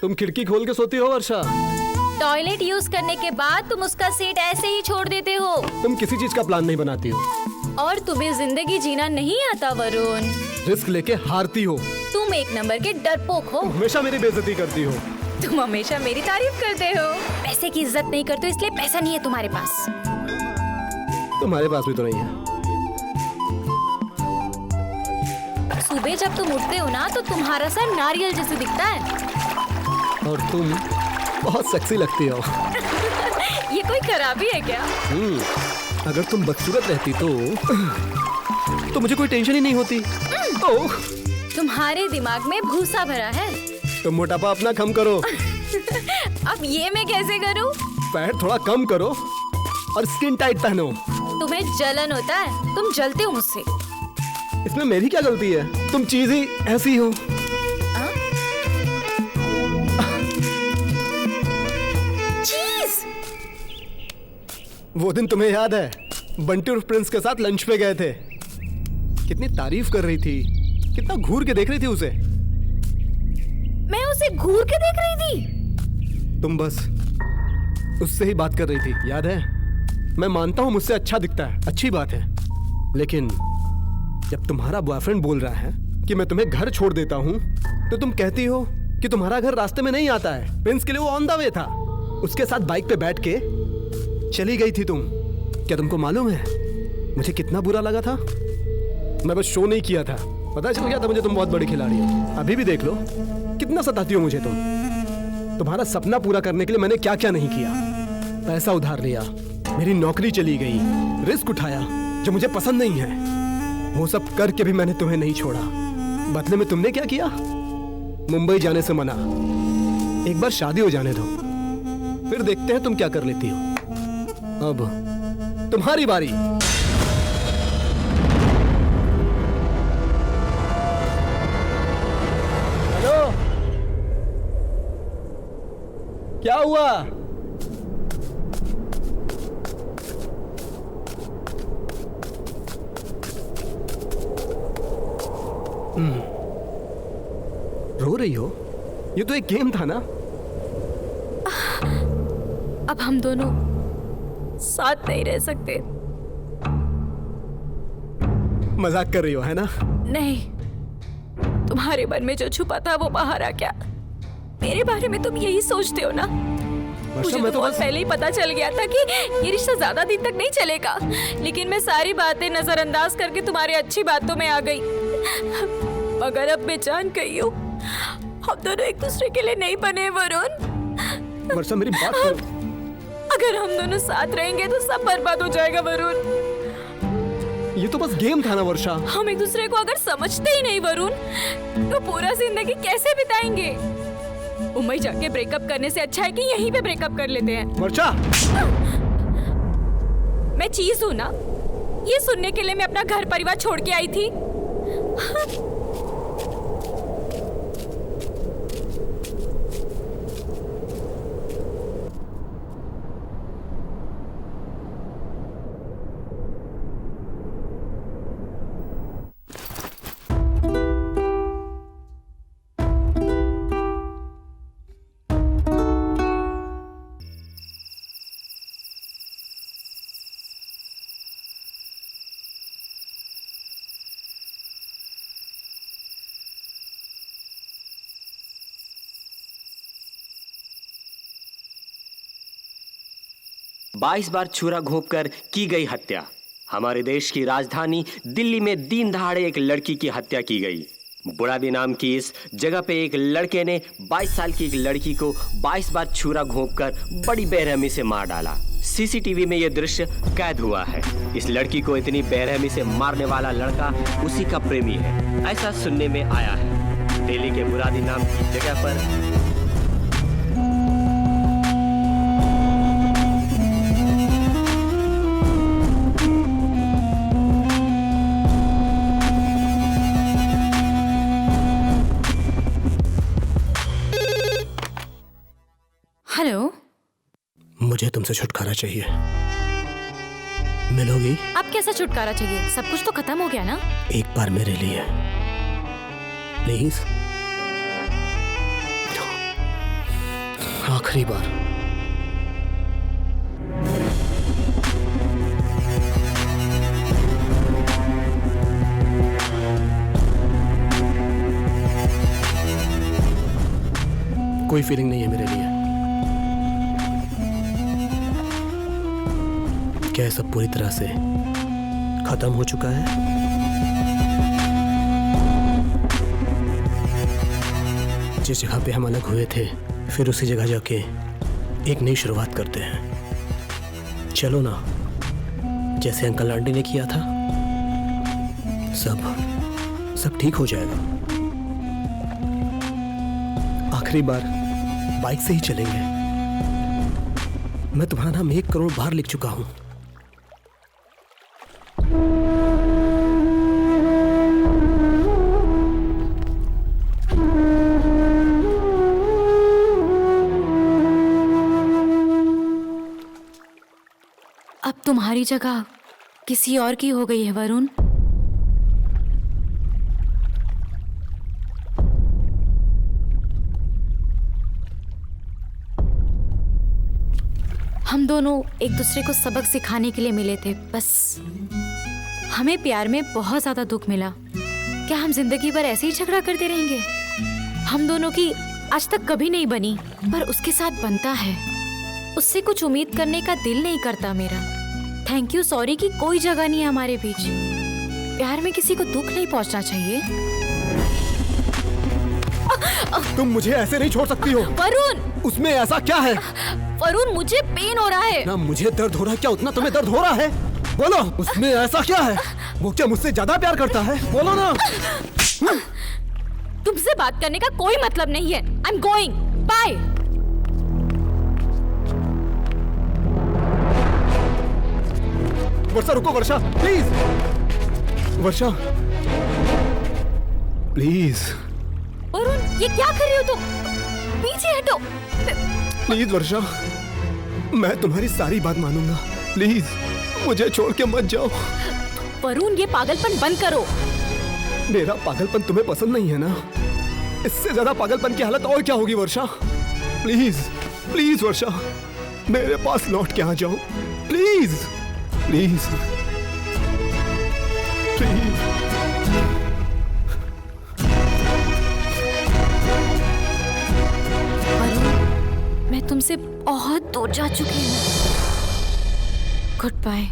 तुम खिड़की खोल के सोती हो वर्षा? टॉयलेट यूज करने के बाद तुम उसका सीट ऐसे ही छोड़ देते हो। तुम किसी चीज का प्लान नहीं बनाती हो और तुम्हें जिंदगी जीना नहीं आता वरुण। रिस्क लेके हारती हो। तुम एक नंबर के डरपोक हो। तुम हमेशा मेरी बेइज्जती करती हो। तुम हमेशा मेरी तारीफ करते हो। पैसे की इज्जत नहीं करते हो इसलिए पैसा नहीं है तुम्हारे पास। तुम्हारे पास भी तो नहीं है। सुबह जब तुम उठते हो ना तो तुम्हारा सर नारियल जैसे दिखता है। और तुम बहुत सेक्सी लगती हो। ये कोई खराबी है क्या? अगर तुम बदसूरत रहती तो मुझे कोई टेंशन ही नहीं होती। ओह, तुम्हारे दिमाग में भूसा भरा है। तुम मोटापा अपना कम करो। अब ये मैं कैसे करूं? फैट थोड़ा कम करो और स्किन टाइट पहनो। तुम्हें जलन होता है, तुम जलते हो मुझसे। इसमें मेरी क्या गलती है? तुम चीज ही ऐसी हो। चीज? वो दिन तुम्हें याद है, बंटी और प्रिंस के साथ लंच पे गए थे। कितनी तारीफ कर रही थी, कितना घूर के देख रही थी उसे। मैं उसे घूर के देख रही थी? तुम बस उससे ही बात कर रही थी, याद है? मैं मानता हूँ मुझसे अच्छा दिखता है, अच्छी बात है, लेकिन जब तुम्हारा बॉयफ्रेंड बोल रहा है कि मैं तुम्हें घर छोड़ देता हूँ तो तुम कहती हो कि तुम्हारा घर रास्ते में नहीं आता है। प्रिंस के लिए वो ऑन द वे था, उसके साथ बाइक पे बैठ के चली गई थी तुम। क्या तुमको मालूम है मुझे कितना बुरा लगा था? मैं बस शो नहीं किया था, पता चल गया था मुझे तुम बहुत बड़ी खिलाड़ी हो। अभी भी देख लो कितना सताती हो मुझे तुम। तुम्हारा सपना पूरा करने के लिए मैंने क्या क्या नहीं किया। पैसा उधार लिया, मेरी नौकरी चली गई, रिस्क उठाया जो मुझे पसंद नहीं है। वो सब करके भी मैंने तुम्हें नहीं छोड़ा। बदले में तुमने क्या किया? मुंबई जाने से मना। एक बार शादी हो जाने दो, फिर देखते हैं तुम क्या कर लेती हो। अब तुम्हारी बारी। हेलो, क्या हुआ? रो रही हो? ये तो एक गेम था ना। अब हम दोनों साथ नहीं रह सकते। मजाक कर रही हो है ना? नहीं, तुम्हारे मन में जो छुपा था वो बाहर आ गया। मेरे बारे में तुम यही सोचते हो ना? मुझे तो बहुत पहले ही पता चल गया था कि ये रिश्ता ज्यादा दिन तक नहीं चलेगा, लेकिन मैं सारी बातें नजरअंदाज करके तुम्हारी अच्छी बातों में आ गई। मगर अब मैं जान गई हूँ हम दोनों एक दूसरे के लिए नहीं बने वरुण। वर्षा मेरी बात सुनो। अगर हम दोनों साथ रहेंगे तो सब बर्बाद हो जाएगा वरुण। ये तो बस गेम था ना वर्षा। हम एक दूसरे को अगर समझते ही नहीं वरुण तो पूरा जिंदगी कैसे बिताएंगे? मुंबई जाके ब्रेकअप करने से अच्छा है कि यहीं पे ब्रेकअप कर लेते हैं। वर्षा, मैं चीज हूँ ना? ये सुनने के लिए मैं अपना घर परिवार छोड़ के आई थी। बाईस बार छुरा घोंपकर की गई हत्या। हमारे देश की राजधानी दिल्ली में दिन दहाड़े एक लड़की की हत्या की गई। बुढ़ादी नाम की इस जगह पे एक लड़के ने 22 साल की एक लड़की को 22 बार छुरा घोंपकर बड़ी बेरहमी से मार डाला। सीसीटीवी में यह दृश्य कैद हुआ है। इस लड़की को इतनी बेरहमी से मारने वाला लड़का उसी का प्रेमी है, ऐसा सुनने में आया है। दिल्ली के बुढ़ादी नाम की जगह पर हेलो, मुझे तुमसे छुटकारा चाहिए, मिलोगी? अब कैसा छुटकारा चाहिए? सब कुछ तो खत्म हो गया ना। एक बार मेरे लिए प्लीज। आखिरी बार। कोई फीलिंग नहीं है मेरे लिए। क्या ये सब पूरी तरह से खत्म हो चुका है? जिस जगह पे हम अलग हुए थे, फिर उसी जगह जाके एक नई शुरुआत करते हैं। चलो ना, जैसे अंकल आंटी ने किया था। सब ठीक हो जाएगा। आखिरी बार बाइक से ही चलेंगे। मैं तुम्हारा नाम 1 करोड़ बार लिख चुका हूं। अब तुम्हारी जगह किसी और की हो गई है वरुण। हम दोनों एक दूसरे को सबक सिखाने के लिए मिले थे, बस हमें प्यार में बहुत ज्यादा दुख मिला। क्या हम जिंदगी भर ऐसे ही झगड़ा करते रहेंगे? हम दोनों की आज तक कभी नहीं बनी, पर उसके साथ बनता है। उससे कुछ उम्मीद करने का दिल नहीं करता मेरा। थैंक यू सॉरी की कोई जगह नहीं है हमारे बीच। प्यार में किसी को दुख नहीं पहुंचना चाहिए। तुम मुझे ऐसे नहीं छोड़ सकती हो वरुण। उसमें ऐसा क्या है? वरुण, मुझे पेन हो रहा है ना। मुझे दर्द हो रहा है क्या उतना तुम्हें दर्द हो रहा है? बोलो, उसमें ऐसा क्या है? वो क्या मुझसे ज्यादा प्यार करता है? बोलो ना। तुमसे बात करने का कोई मतलब नहीं है। I am going, bye. Varsha रुको, वर्षा प्लीज। वर्षा प्लीज। वरुण, ये क्या कर रही हो तुम? पीछे हटो प्लीज वर्षा, मैं तुम्हारी सारी बात मानूंगा। प्लीज मुझे छोड़ के मत जाओ। वरुण, ये पागलपन बंद करो। मेरा पागलपन तुम्हें पसंद नहीं है ना? इससे ज्यादा पागलपन की हालत और क्या होगी वर्षा? प्लीज प्लीज वर्षा, मेरे पास लौट के आ जाओ। Please please please. मैं तुमसे बहुत दूर जा चुकी हूँ। Good bye.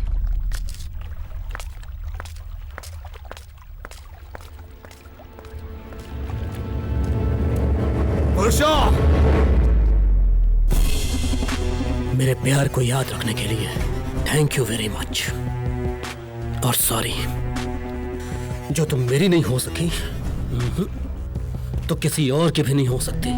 वर्षा, मेरे प्यार को याद रखने के लिए थैंक यू वेरी मच। और सॉरी, जो तुम मेरी नहीं हो सकी, तो किसी और की भी नहीं हो सकती।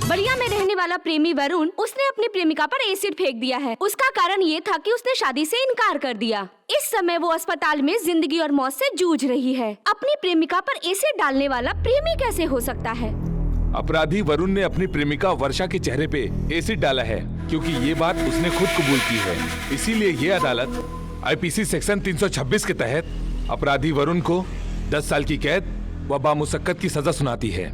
बलिया में रहने वाला प्रेमी वरुण, उसने अपनी प्रेमिका पर एसिड फेंक दिया है। उसका कारण ये था कि उसने शादी से इनकार कर दिया। इस समय वो अस्पताल में जिंदगी और मौत से जूझ रही है। अपनी प्रेमिका पर एसिड डालने वाला प्रेमी कैसे हो सकता है? अपराधी वरुण ने अपनी प्रेमिका वर्षा के चेहरे पे एसिड डाला है, क्योंकि ये बात उसने खुद कबूल की है। इसीलिए ये अदालत आईपीसी सेक्शन 326 के तहत अपराधी वरुण को 10 साल की कैद व बामुशक्कत की सजा सुनाती है।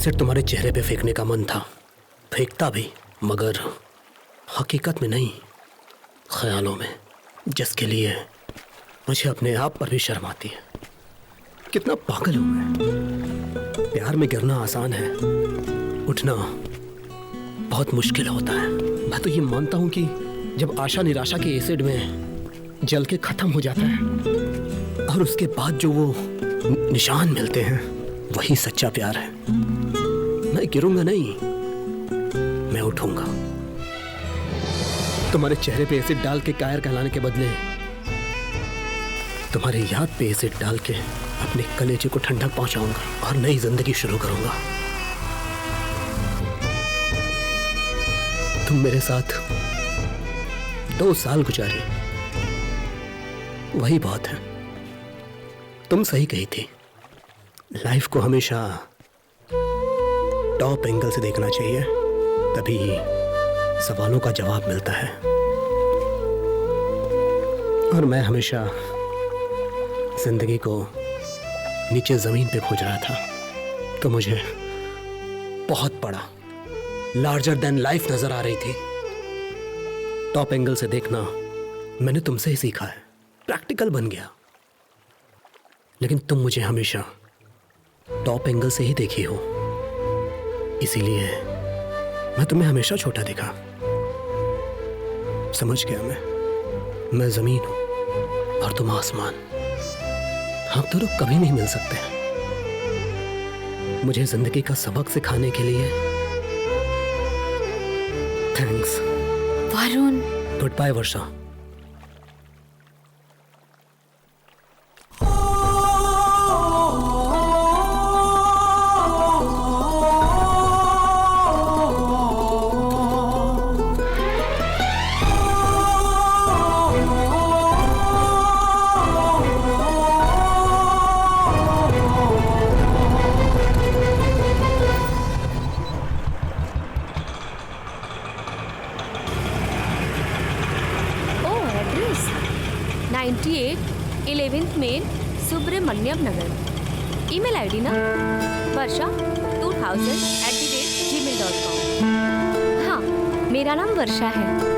एसिड तुम्हारे चेहरे पे फेंकने का मन था, फेंकता भी, मगर हकीकत में नहीं, ख्यालों में, जिसके लिए मुझे अपने आप पर भी शर्म आती है। कितना पागल हूं मैं। प्यार में गिरना आसान है, उठना बहुत मुश्किल होता है। मैं तो ये मानता हूं कि जब आशा निराशा के एसिड में जल के खत्म हो जाता है और उसके बाद जो वो निशान मिलते हैं, वही सच्चा प्यार है। मैं गिरूंगा नहीं, मैं उठूंगा। तुम्हारे चेहरे पे एसिड डाल के कायर कहलाने के बदले तुम्हारे याद पे एसिड डाल के अपने कलेजे को ठंडक पहुंचाऊंगा और नई जिंदगी शुरू करूंगा। तुम मेरे साथ 2 साल गुजारे, वही बहुत है। तुम सही कही थी, लाइफ को हमेशा टॉप एंगल से देखना चाहिए, तभी सवालों का जवाब मिलता है। और मैं हमेशा जिंदगी को नीचे जमीन पे खोज रहा था, तो मुझे बहुत बड़ा, लार्जर देन लाइफ नजर आ रही थी। टॉप एंगल से देखना मैंने तुमसे ही सीखा है, प्रैक्टिकल बन गया। लेकिन तुम मुझे हमेशा टॉप एंगल से ही देखी हो, इसीलिए मैं तुम्हें हमेशा छोटा देखा। समझ गया मैं जमीन हूं और तुम आसमान। हम दोनों कभी नहीं मिल सकते। मुझे जिंदगी का सबक सिखाने के लिए थैंक्स। वरुण, गुड बाय वर्षा। एड्रेस 98 11th मेन सुब्रमण्यम नगर। ईमेल आईडी ना वर्षा2000@gmail.com। हाँ, मेरा नाम वर्षा है।